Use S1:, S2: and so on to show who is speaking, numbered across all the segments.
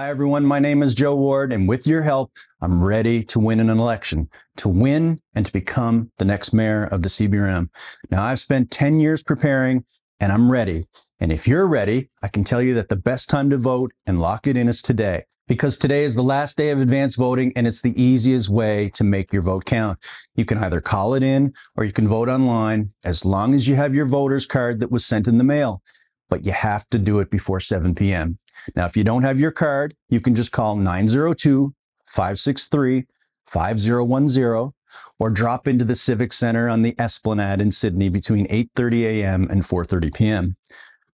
S1: Hi everyone, my name is Joe Ward, and with your help, I'm ready to win an election, to win and to become the next mayor of the CBRM. Now, I've spent 10 years preparing, and I'm ready. And if you're ready, I can tell you that the best time to vote and lock it in is today, because today is the last day of advance voting, and it's the easiest way to make your vote count. You can either call it in or you can vote online, as long as you have your voter's card that was sent in the mail. But you have to do it before 7 p.m. Now, if you don't have your card, you can just call 902-563-5010 or drop into the Civic Center on the Esplanade in Sydney between 8:30 a.m. and 4:30 p.m.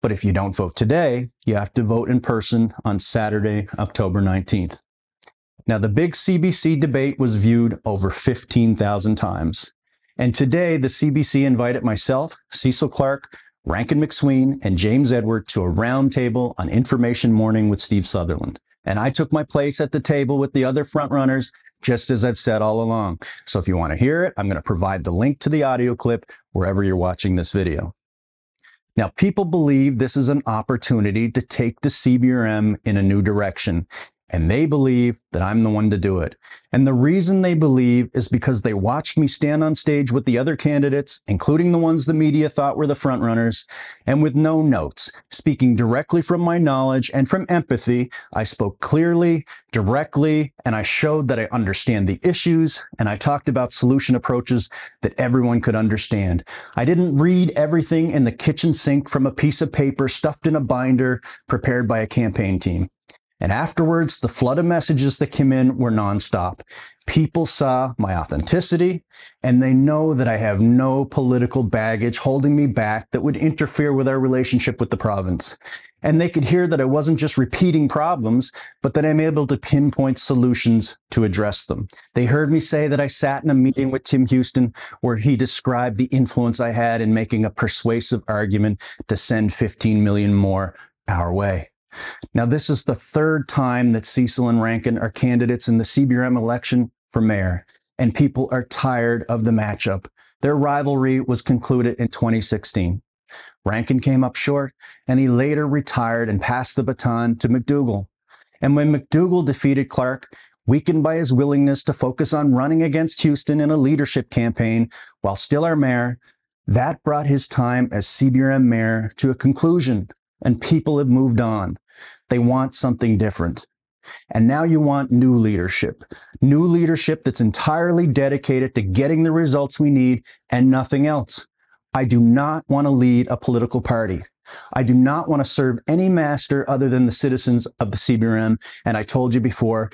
S1: But if you don't vote today, you have to vote in person on Saturday, October 19th. Now, the big CBC debate was viewed over 15,000 times. And today, the CBC invited myself, Cecil Clark, Rankin McSween, and James Edward to a roundtable on Information Morning with Steve Sutherland. And I took my place at the table with the other frontrunners, just as I've said all along. So if you want to hear it, I'm going to provide the link to the audio clip wherever you're watching this video. Now, people believe this is an opportunity to take the CBRM in a new direction, and they believe that I'm the one to do it. And the reason they believe is because they watched me stand on stage with the other candidates, including the ones the media thought were the frontrunners, and with no notes, speaking directly from my knowledge and from empathy, I spoke clearly, directly, and I showed that I understand the issues, and I talked about solution approaches that everyone could understand. I didn't read everything in the kitchen sink from a piece of paper stuffed in a binder prepared by a campaign team. And afterwards, the flood of messages that came in were nonstop. People saw my authenticity, and they know that I have no political baggage holding me back that would interfere with our relationship with the province. And they could hear that I wasn't just repeating problems, but that I'm able to pinpoint solutions to address them. They heard me say that I sat in a meeting with Tim Houston where he described the influence I had in making a persuasive argument to send 15 million more our way. Now, this is the third time that Cecil and Rankin are candidates in the CBRM election for mayor, and people are tired of the matchup. Their rivalry was concluded in 2016. Rankin came up short, and he later retired and passed the baton to McDougall. And when McDougall defeated Clark, weakened by his willingness to focus on running against Houston in a leadership campaign while still our mayor, that brought his time as CBRM mayor to a conclusion, and people have moved on. They want something different. And now you want new leadership that's entirely dedicated to getting the results we need and nothing else. I do not want to lead a political party. I do not want to serve any master other than the citizens of the CBRM. And I told you before,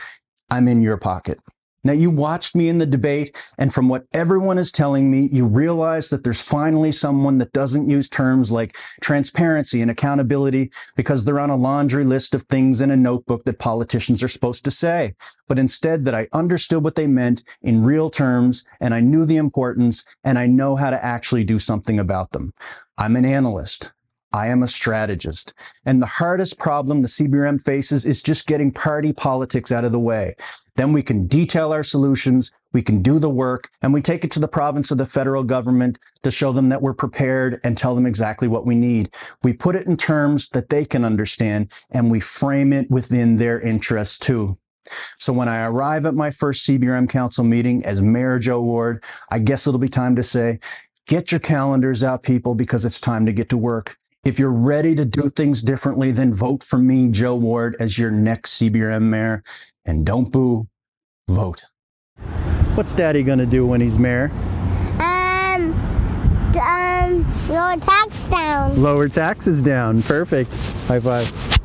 S1: I'm in your pocket. Now, you watched me in the debate, and from what everyone is telling me, you realize that there's finally someone that doesn't use terms like transparency and accountability because they're on a laundry list of things in a notebook that politicians are supposed to say, but instead that I understood what they meant in real terms, and I knew the importance, and I know how to actually do something about them. I'm an analyst. I am a strategist. And the hardest problem the CBRM faces is just getting party politics out of the way. Then we can detail our solutions, we can do the work, and we take it to the province or the federal government to show them that we're prepared and tell them exactly what we need. We put it in terms that they can understand, and we frame it within their interests too. So when I arrive at my first CBRM council meeting as Mayor Joe Ward, I guess it'll be time to say, get your calendars out, people, because it's time to get to work. If you're ready to do things differently, then vote for me, Joe Ward, as your next CBRM mayor. And don't boo, vote. What's Daddy gonna do when he's mayor?
S2: Lower tax down.
S1: Lower taxes down. Perfect. High five.